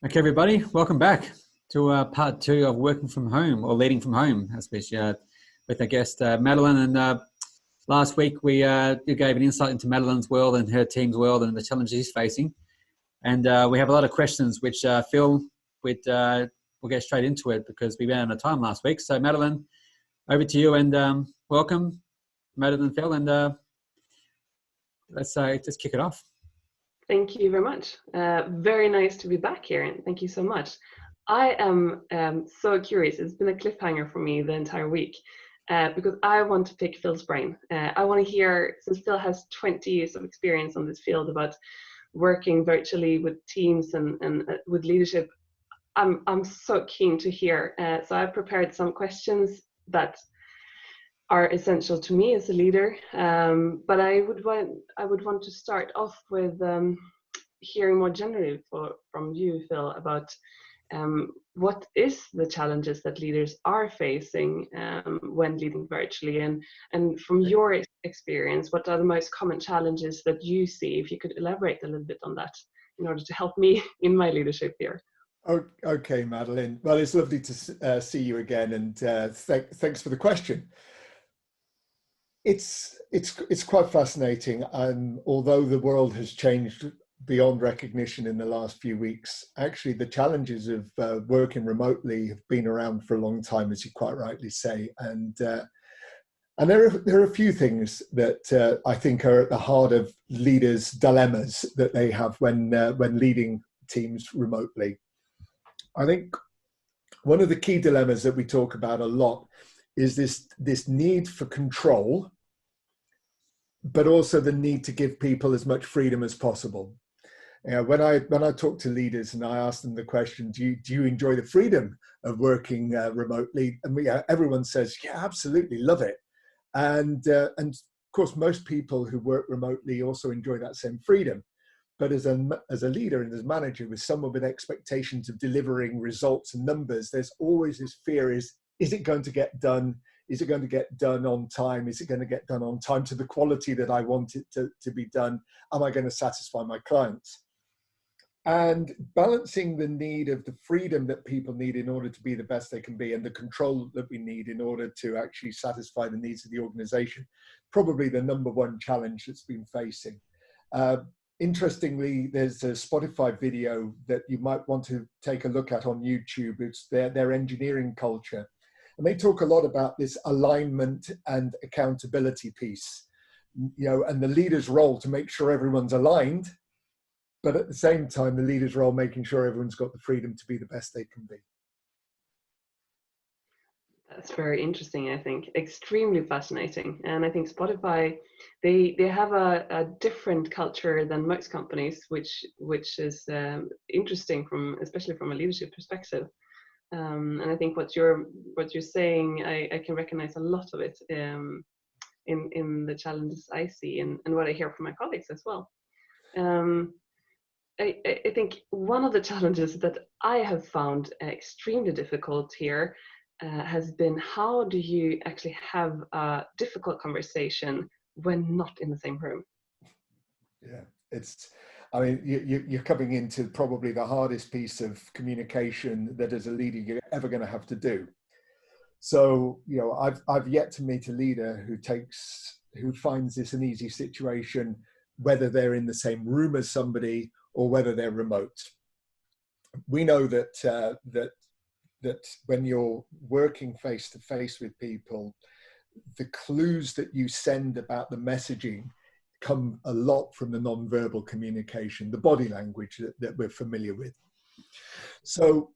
Okay, everybody, welcome back to part two of working from home or leading from home, especially with our guest Madeleine. And last week you gave an insight into Madeleine's world and her team's world and the challenges she's facing. And we have a lot of questions, which Phil, we'll get straight into it because we ran out of time last week. So Madeleine, over to you, and welcome, Madeleine and Phil, and let's just kick it off. Thank you very much. Very nice to be back here, and thank you so much. I am so curious. It's been a cliffhanger for me the entire week because I want to pick Phil's brain. I want to hear, since Phil has 20 years of experience on this field about working virtually with teams and with leadership. I'm so keen to hear. So I've prepared some questions that are essential to me as a leader, but I would want to start off with hearing more generally from you, Phil, about what is the challenges that leaders are facing when leading virtually, and from your experience, what are the most common challenges that you see? If you could elaborate a little bit on that in order to help me in my leadership here. Okay, Madeleine. Well, it's lovely to see you again, and thanks for the question. It's quite fascinating, and although the world has changed beyond recognition in the last few weeks, actually the challenges of working remotely have been around for a long time, as you quite rightly say, and there are a few things that I think are at the heart of leaders' dilemmas that they have when leading teams remotely. I think one of the key dilemmas that we talk about a lot is this need for control, but also the need to give people as much freedom as possible. When I talk to leaders and I ask them the question, do you enjoy the freedom of working remotely? And everyone says, yeah, absolutely, love it. And of course, most people who work remotely also enjoy that same freedom. But as a leader and as a manager with someone with expectations of delivering results and numbers, there's always this fear: is it going to get done? Is it going to get done on time? Is it going to get done on time to the quality that I want it to be done? Am I going to satisfy my clients? And balancing the need of the freedom that people need in order to be the best they can be, and the control that we need in order to actually satisfy the needs of the organization, probably the number one challenge that's been facing. Interestingly, there's a Spotify video that you might want to take a look at on YouTube. It's their engineering culture. And they talk a lot about this alignment and accountability piece, and the leader's role to make sure everyone's aligned, but at the same time, the leader's role making sure everyone's got the freedom to be the best they can be. That's very interesting, I think. Extremely fascinating. And I think Spotify, they have a different culture than most companies, which is interesting especially from a leadership perspective. And I think what you're saying, I can recognize a lot of it in the challenges I see and what I hear from my colleagues as well. I think one of the challenges that I have found extremely difficult here has been, how do you actually have a difficult conversation when not in the same room? Yeah, you're coming into probably the hardest piece of communication that as a leader you're ever going to have to do. So, I've yet to meet a leader who finds this an easy situation, whether they're in the same room as somebody or whether they're remote. We know that when you're working face to face with people, the clues that you send about the messaging come a lot from the non-verbal communication, the body language that we're familiar with. So,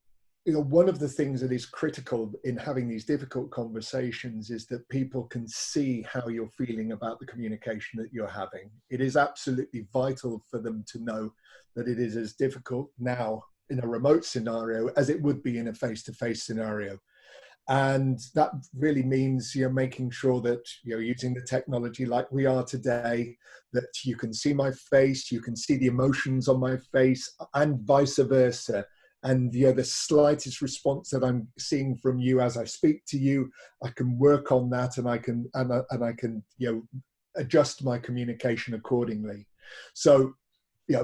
one of the things that is critical in having these difficult conversations is that people can see how you're feeling about the communication that you're having. It is absolutely vital for them to know that it is as difficult now in a remote scenario as it would be in a face-to-face scenario. And that really means making sure that you're using the technology like we are today, that you can see my face, you can see the emotions on my face, and vice versa. And the slightest response that I'm seeing from you as I speak to you, I can work on that, and I can adjust my communication accordingly. So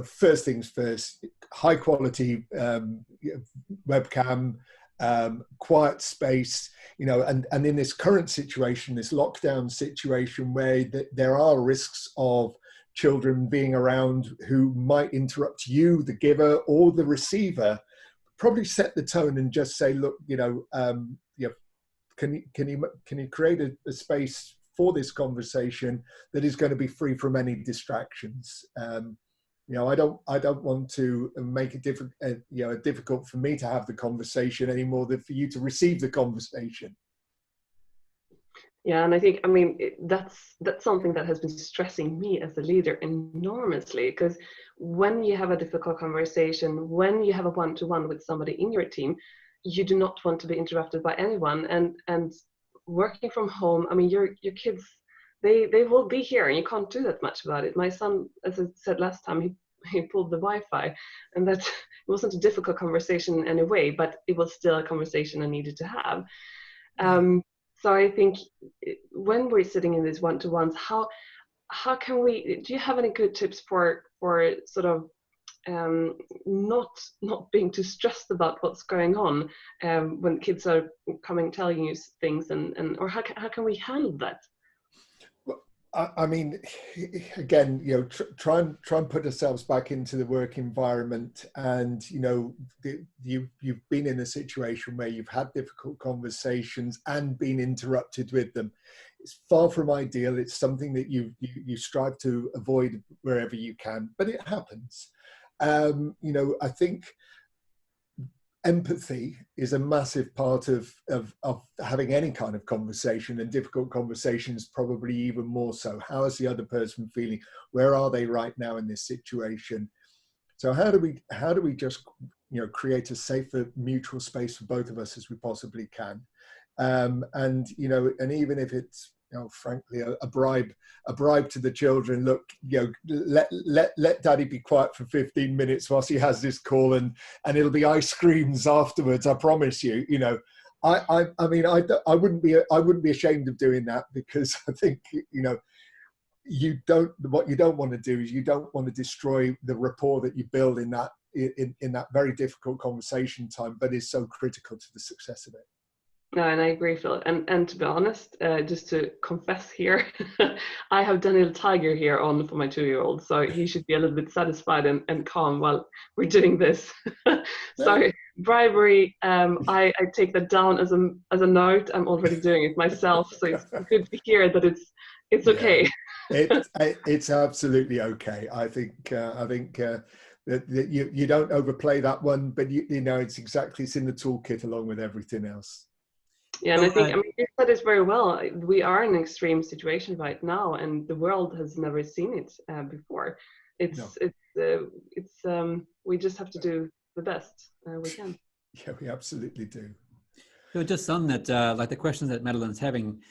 first things first, high quality webcam, quiet space, and in this current situation, this lockdown situation where there are risks of children being around who might interrupt you, the giver or the receiver, probably set the tone and just say, look, can you create a space for this conversation that is going to be free from any distractions? I don't want to make it difficult for me to have the conversation any more than for you to receive the conversation. Yeah, and I think, that's something that has been stressing me as a leader enormously, because when you have a difficult conversation, when you have a one-to-one with somebody in your team, you do not want to be interrupted by anyone. And working from home, your kids, they will be here, and you can't do that much about it. My son, as I said last time, he pulled the Wi-Fi, and that it wasn't a difficult conversation in any way, but it was still a conversation I needed to have. So I think when we're sitting in these one-to-ones, how can we, do you have any good tips for sort of not being too stressed about what's going on when kids are coming telling you things, or how can we handle that? Again, try and put ourselves back into the work environment, and you've been in a situation where you've had difficult conversations and been interrupted with them. It's far from ideal. It's something that you strive to avoid wherever you can, but it happens. I think empathy is a massive part of having any kind of conversation, and difficult conversations probably even more so. How is the other person feeling? Where are they right now in this situation? So how do we just create a safer mutual space for both of us as we possibly can? And even if it's frankly a bribe to the children, look, let daddy be quiet for 15 minutes whilst he has this call, and it'll be ice creams afterwards, I promise you. I wouldn't be ashamed of doing that, because I think what you don't want to do is you don't want to destroy the rapport that you build in that very difficult conversation time, but is so critical to the success of it. No, and I agree, Phil. And to be honest, just to confess here, I have Daniel Tiger here on for my 2-year-old, so he should be a little bit satisfied and calm while we're doing this. So bribery, I take that down as a note. I'm already doing it myself, so it's good to hear that it's okay. It's absolutely okay. I think that you don't overplay that one, but it's in the toolkit along with everything else. Yeah, and I think you said this very well. We are in an extreme situation right now, and the world has never seen it before. We just have to do the best we can. Yeah, we absolutely do. So just on that, like the questions that Madeleine's having,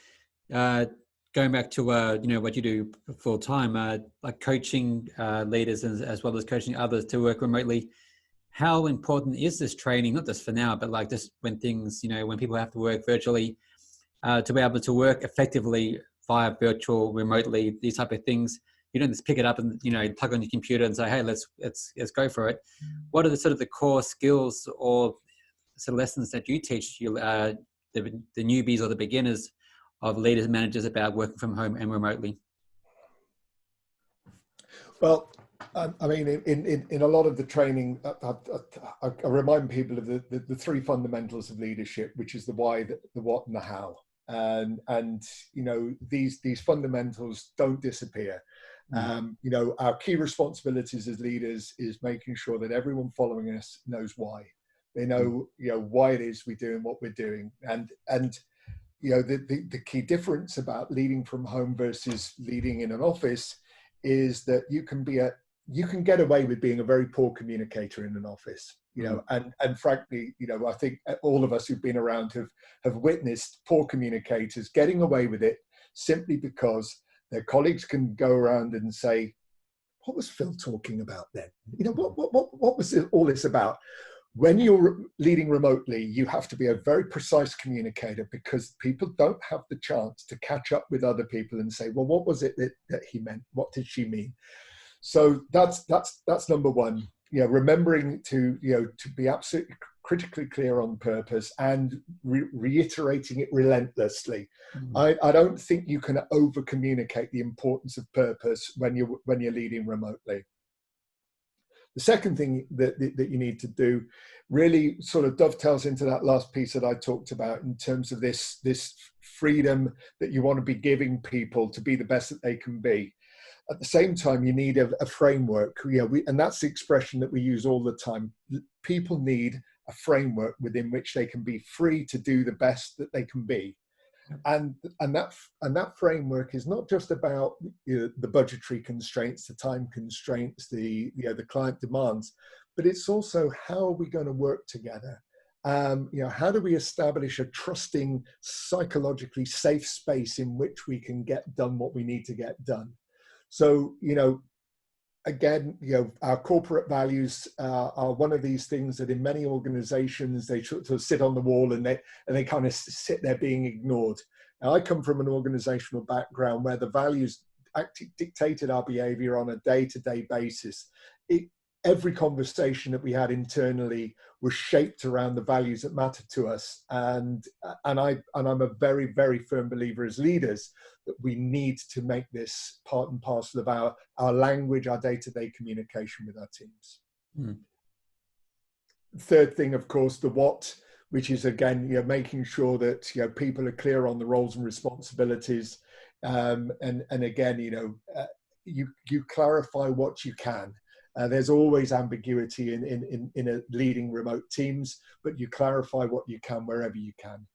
going back to what you do full time, like coaching leaders as well as coaching others to work remotely. How important is this training, not just for now, but like just when things, when people have to work virtually, to be able to work effectively via virtual, remotely, these type of things? You don't just pick it up and, plug on your computer and say, hey, let's go for it. What are the sort of the core skills or sort of lessons that you teach the newbies or the beginners of leaders and managers about working from home and remotely? Well, in a lot of the training, I remind people of the three fundamentals of leadership, which is the why, the what, and the how. And these fundamentals don't disappear. Our key responsibilities as leaders is making sure that everyone following us knows why. They know why it is we're doing what we're doing, and the key difference about leading from home versus leading in an office is that you can get away with being a very poor communicator in an office, and frankly, I think all of us who've been around have witnessed poor communicators getting away with it simply because their colleagues can go around and say, what was Phil talking about then? What was all this about? When you're leading remotely, you have to be a very precise communicator, because people don't have the chance to catch up with other people and say, well, what was it that he meant? What did she mean? So that's number one. Remembering to to be absolutely critically clear on purpose and reiterating it relentlessly. I don't think you can over communicate the importance of purpose when you're leading remotely. The second thing that you need to do really sort of dovetails into that last piece that I talked about in terms of this freedom that you want to be giving people to be the best that they can be. At the same time, you need a framework. And that's the expression that we use all the time. People need a framework within which they can be free to do the best that they can be. And that framework is not just about the budgetary constraints, the time constraints, the client demands, but it's also how are we going to work together? How do we establish a trusting, psychologically safe space in which we can get done what we need to get done? So, again, our corporate values are one of these things that in many organizations, they sort of sit on the wall and they kind of sit there being ignored. Now, I come from an organizational background where the values dictated our behavior on a day-to-day basis. Every conversation that we had internally was shaped around the values that mattered to us. And I'm a very, very firm believer as leaders that we need to make this part and parcel of our language, our day-to-day communication with our teams. Third thing, of course, the what, which is again, making sure that people are clear on the roles and responsibilities, and again, you clarify what you can. There's always ambiguity in a leading remote teams, but you clarify what you can wherever you can.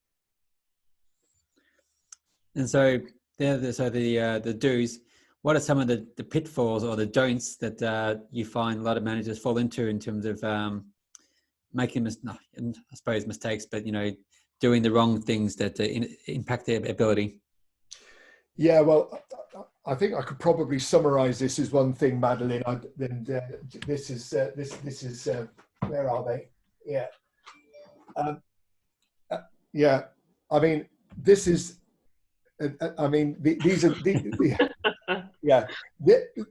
And so the do's. What are some of the pitfalls or the don'ts that you find a lot of managers fall into in terms of making mistakes, but doing the wrong things that impact their ability? Yeah, well, I think I could probably summarize this as one thing, Madeleine. This is where are they? Yeah. Yeah. I mean, this is. These are. Yeah.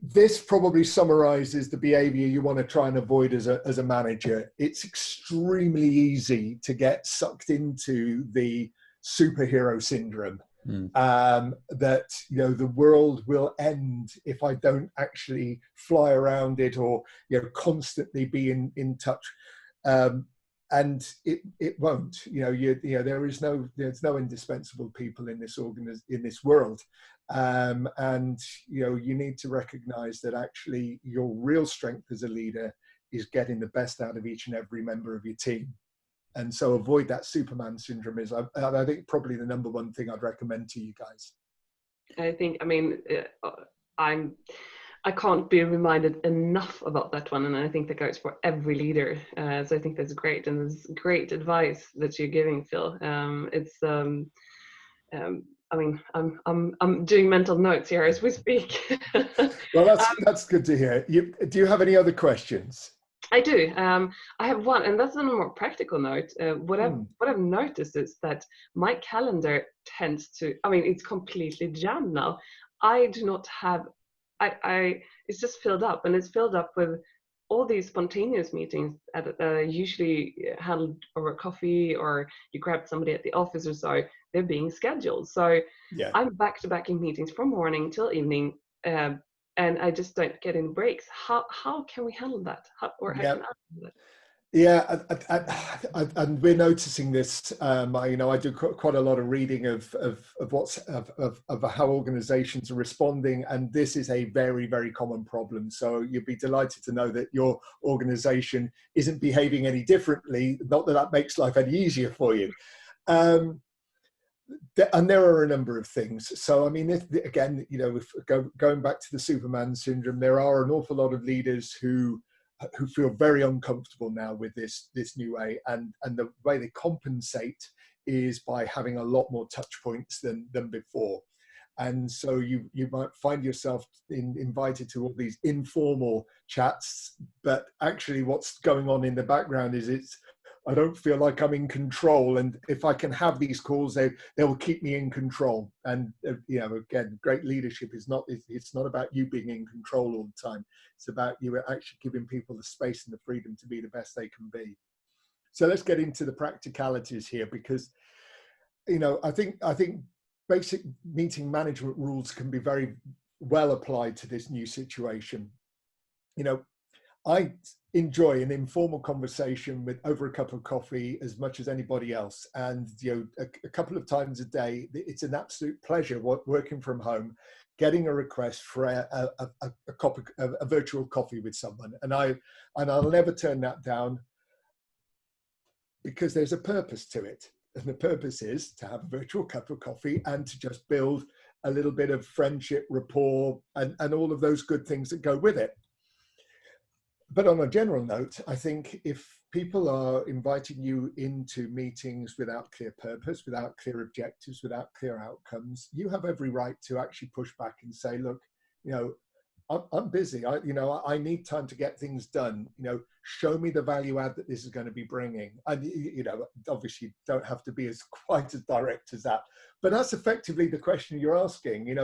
This probably summarizes the behavior you want to try and avoid as a manager. It's extremely easy to get sucked into the superhero syndrome. That the world will end if I don't actually fly around it or constantly be in touch, and it won't. There's no indispensable people in this world, and you need to recognize that actually your real strength as a leader is getting the best out of each and every member of your team. And so avoid that Superman syndrome is, I think, probably the number one thing I'd recommend to you guys. I can't be reminded enough about that one. And I think that goes for every leader. So I think that's great. And it's great advice that you're giving, Phil. I'm doing mental notes here as we speak. Well, that's good to hear. Do you have any other questions? I do. I have one, and that's on a more practical note. What I've noticed is that my calendar tends to, it's completely jammed now. I do not have, it's just filled up, and it's filled up with all these spontaneous meetings usually handled over coffee, or you grab somebody at the office or so. They're being scheduled. So yeah. I'm back-to-back in meetings from morning till evening. And I just don't get any breaks. How can we handle that? How can I handle that? Yeah, and we're noticing this. I do quite a lot of reading of how organisations are responding, and this is a very, very common problem. So you'd be delighted to know that your organisation isn't behaving any differently. Not that that makes life any easier for you. And there are a number of things. So, again, if going back to the Superman syndrome, there are an awful lot of leaders who feel very uncomfortable now with this new way, and the way they compensate is by having a lot more touch points than before. And so you might find yourself invited to all these informal chats, but actually what's going on in the background is I don't feel like I'm in control. And if I can have these calls, they will keep me in control. And again, great leadership is not, it's not about you being in control all the time. It's about you actually giving people the space and the freedom to be the best they can be. So let's get into the practicalities here, because I think basic meeting management rules can be very well applied to this new situation. I enjoy an informal conversation with over a cup of coffee as much as anybody else. And a couple of times a day, it's an absolute pleasure working from home, getting a request for a virtual coffee with someone. And I'll never turn that down, because there's a purpose to it. And the purpose is to have a virtual cup of coffee and to just build a little bit of friendship, rapport, and all of those good things that go with it. But on a general note, I think if people are inviting you into meetings without clear purpose, without clear objectives, without clear outcomes, you have every right to actually push back and say, look, I'm busy. I need time to get things done. Show me the value add that this is going to be bringing. And obviously, you don't have to be quite as direct as that. But that's effectively the question you're asking.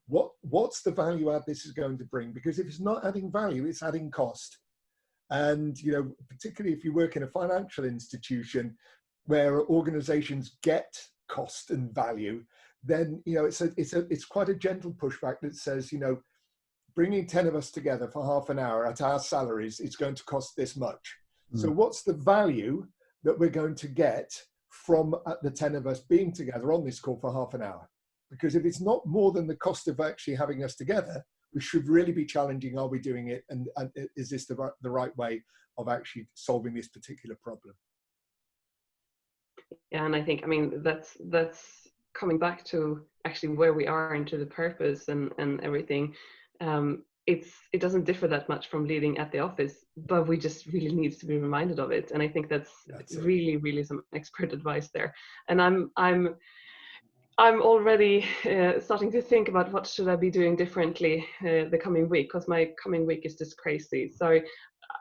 What's the value add this is going to bring? Because if it's not adding value, it's adding cost. And particularly if you work in a financial institution where organizations get cost and value, then it's quite a gentle pushback that says, bringing 10 of us together for half an hour at our salaries, it's going to cost this much. So what's the value that we're going to get from the 10 of us being together on this call for half an hour? Because if it's not more than the cost of actually having us together, we should really be challenging, are we doing it? And is this the right way of actually solving this particular problem? Yeah, and I think, that's coming back to actually where we are into the purpose and everything. It doesn't differ that much from leading at the office, but we just really need to be reminded of it. And I think that's really, really some expert advice there. And I'm already starting to think about what should I be doing differently the coming week, because my coming week is just crazy. So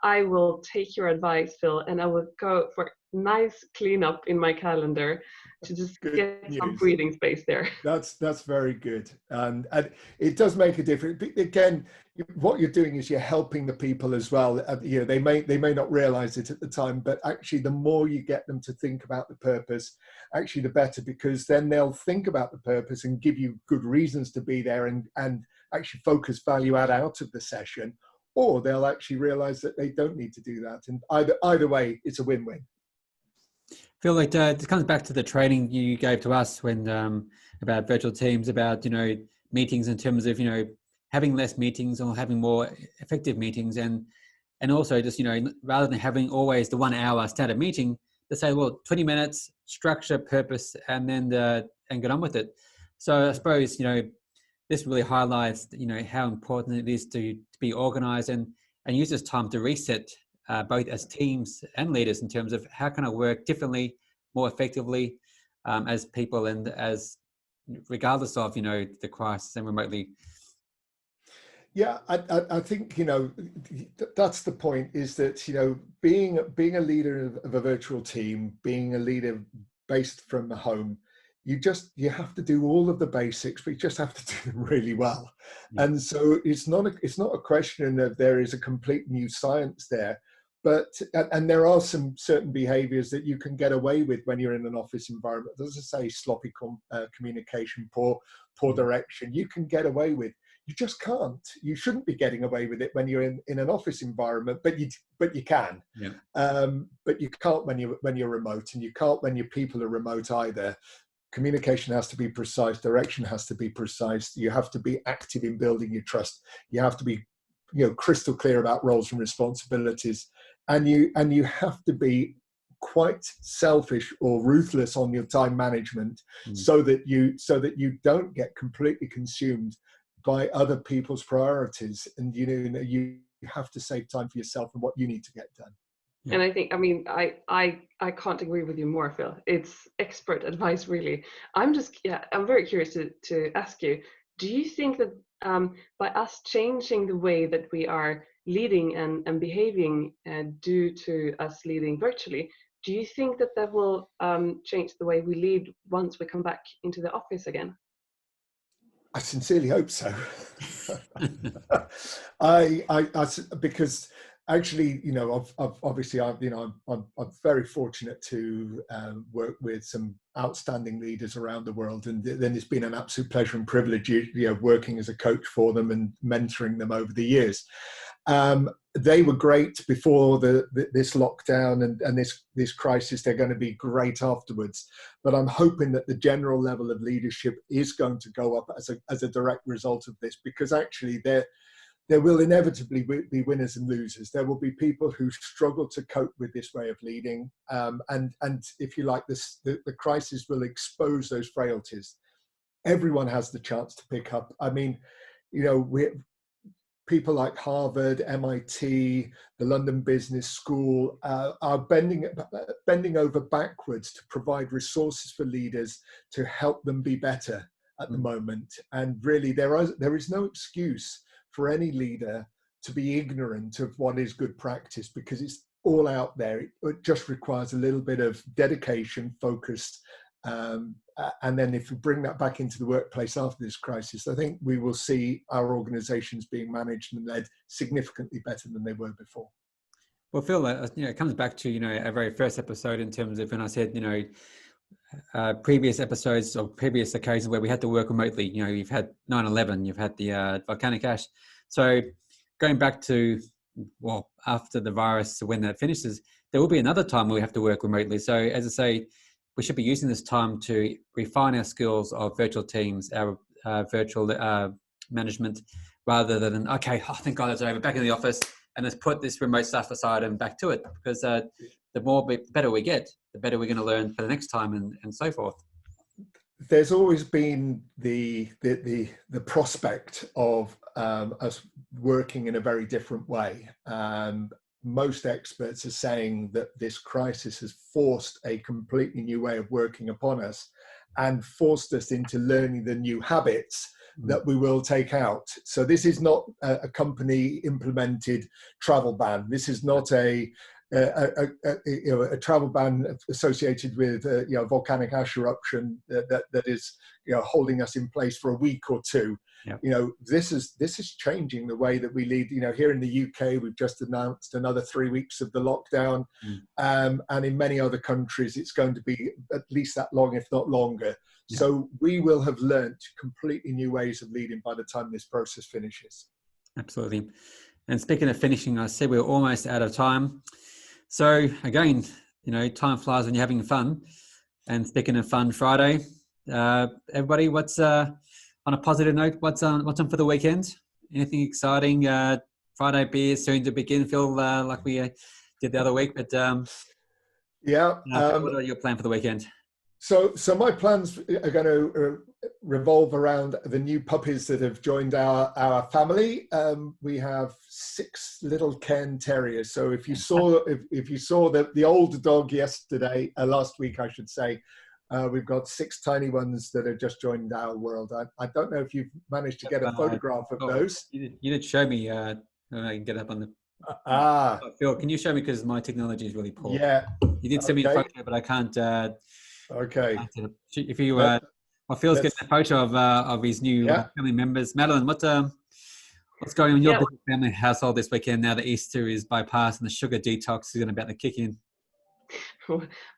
I will take your advice, Phil, and I will go for nice cleanup in my calendar to just get some breathing space there. That's very good, and it does make a difference. Again, what you're doing is you're helping the people as well. They may not realize it at the time, but actually the more you get them to think about the purpose, actually the better, because then they'll think about the purpose and give you good reasons to be there, and actually focus value add out of the session, or they'll actually realize that they don't need to do that. And either way, it's a win-win. I feel like this comes back to the training you gave to us when about virtual teams, about meetings in terms of having less meetings or having more effective meetings, and also just rather than having always the 1 hour standard meeting, let's say 20 minutes, structure, purpose, and then and get on with it. So I suppose this really highlights how important it is to be organized and use this time to reset. Both as teams and leaders, in terms of how can I work differently, more effectively, as people, and as regardless of the crisis and remotely. Yeah, I think that's the point. Is that being a leader of a virtual team, being a leader based from home, you have to do all of the basics, but you just have to do them really well. Yeah. And so it's not a question of there is a complete new science there. And there are some certain behaviors that you can get away with when you're in an office environment. As I say, sloppy communication, poor direction, you can get away with. You just can't. You shouldn't be getting away with it when you're in an office environment, but you can. Yeah. But you can't when you're remote, and you can't when your people are remote either. Communication has to be precise. Direction has to be precise. You have to be active in building your trust. You have to be crystal clear about roles and responsibilities. And you have to be quite selfish or ruthless on your time management, so that you don't get completely consumed by other people's priorities. And you have to save time for yourself and what you need to get done. Yeah. And I think, I can't agree with you more, Phil. It's expert advice, really. I'm very curious to ask you, do you think that by us changing the way that we are leading and behaving due to us leading virtually, Do you think that that will change the way we lead once we come back into the office again? I sincerely hope so. Because actually, you know, I'm very fortunate to work with some outstanding leaders around the world, and then it's been an absolute pleasure and privilege, you know, working as a coach for them and mentoring them over the years. They were great before this lockdown and this crisis. They're going to be great afterwards. But I'm hoping that the general level of leadership is going to go up as a direct result of this, because actually there will inevitably be winners and losers. There will be people who struggle to cope with this way of leading, and if you like, the crisis will expose those frailties. Everyone has the chance to pick up. I mean, you know, people like Harvard, MIT, the London Business School are bending over backwards to provide resources for leaders to help them be better at the moment. And really, there is no excuse for any leader to be ignorant of what is good practice, because it's all out there. It just requires a little bit of dedication, focus, and then if we bring that back into the workplace after this crisis, I think we will see our organizations being managed and led significantly better than they were before. Well, Phil, you know, it comes back to, you know, our very first episode in terms of when I said, you know, previous episodes or previous occasions where we had to work remotely. You know, you've had 9/11, you've had the volcanic ash. So going back to, well, after the virus, when that finishes, there will be another time where we have to work remotely. So as I say, we should be using this time to refine our skills of virtual teams, our virtual management, rather than, okay, oh, thank God it's over, back in the office, and let's put this remote stuff aside and back to it. Because the better we get, the better we're going to learn for the next time, and so forth. There's always been the prospect of us working in a very different way. Most experts are saying that this crisis has forced a completely new way of working upon us and forced us into learning the new habits that we will take out. So this is not a company implemented travel ban. This is not a travel ban associated with volcanic ash eruption that is holding us in place for a week or two. Yep. You know, this is changing the way that we lead. You know, here in the UK, we've just announced another 3 weeks of the lockdown, and in many other countries, it's going to be at least that long, if not longer. Yep. So we will have learnt completely new ways of leading by the time this process finishes. Absolutely. And speaking of finishing, I said we're almost out of time. So again, you know, time flies when you're having fun. And speaking of fun, Friday, everybody, what's on a positive note, what's on for the weekend? Anything exciting? Friday beer soon to begin, Phil, like we did the other week. But what are your plans for the weekend? So my plans are going to revolve around the new puppies that have joined our family. We have 6 little Cairn Terriers. So if you saw the older dog last week, I should say, we've got 6 tiny ones that have just joined our world. I don't know if you've managed to get a photograph of those. You did show me. I can get up on the. Phil, can you show me, because my technology is really poor? Yeah. You did send me a photo, but I can't. Okay. If you, Phil's getting a photo of his new family members. Madeleine, what's going on in your family household this weekend now that Easter is bypassed and the sugar detox is about to kick in?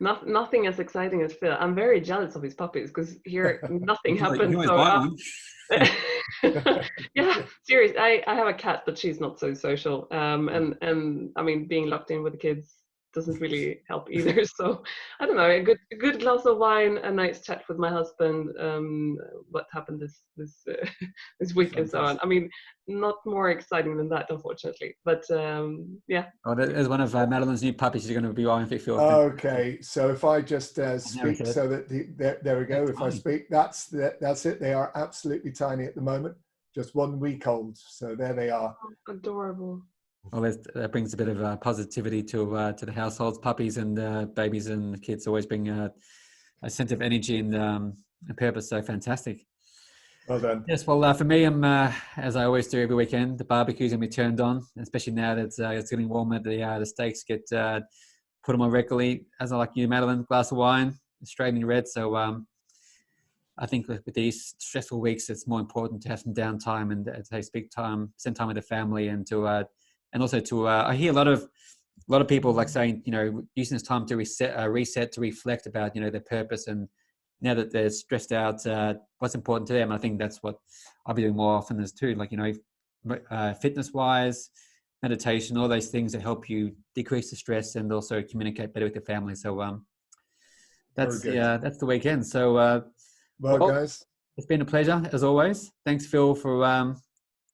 Nothing as exciting as Phil. I'm very jealous of his puppies, because here nothing happens. Yeah, seriously. I have a cat, but she's not so social. And I mean, being locked in with the kids doesn't really help either. So I don't know, a good glass of wine, a nice chat with my husband, what happened this week and so on. I mean, not more exciting than that, unfortunately, but yeah. Oh, there's one of Madeleine's new puppies you're going to be buying for Phil. Okay, so if I just speak, so that there we go. If I speak, that's it. They are absolutely tiny at the moment, just 1 week old. So there they are. Oh, adorable. Well, that brings a bit of positivity to the households. Puppies and babies and kids always bring a sense of energy and purpose. So fantastic. Well done. Yes, well, for me, I'm as I always do every weekend. The barbecue's gonna be turned on, especially now that it's getting warmer. The steaks get put them on regularly, as I like you, Madeleine, glass of wine, Australian red. So I think with these stressful weeks, it's more important to have some downtime and to spend time with the family, and also to I hear a lot of people like saying, using this time to reset, to reflect about, their purpose, and now that they're stressed out, what's important to them. I think that's what I'll be doing more often as too, like, fitness wise, meditation, all those things that help you decrease the stress and also communicate better with your family. So that's the weekend. So well, guys, it's been a pleasure as always. Thanks, Phil, for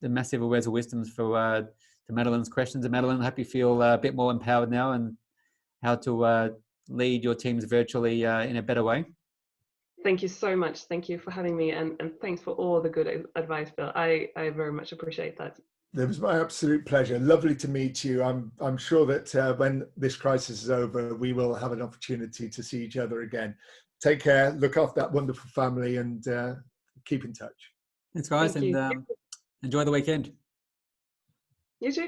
the massive words of wisdom to Madeleine's questions. And Madeleine, I hope you feel a bit more empowered now and how to lead your teams virtually in a better way. Thank you so much. Thank you for having me, and thanks for all the good advice, Bill. I very much appreciate that. It was my absolute pleasure. Lovely to meet you. I'm sure that when this crisis is over, we will have an opportunity to see each other again. Take care. Look after that wonderful family, and keep in touch. Thanks, guys, and enjoy the weekend. You too.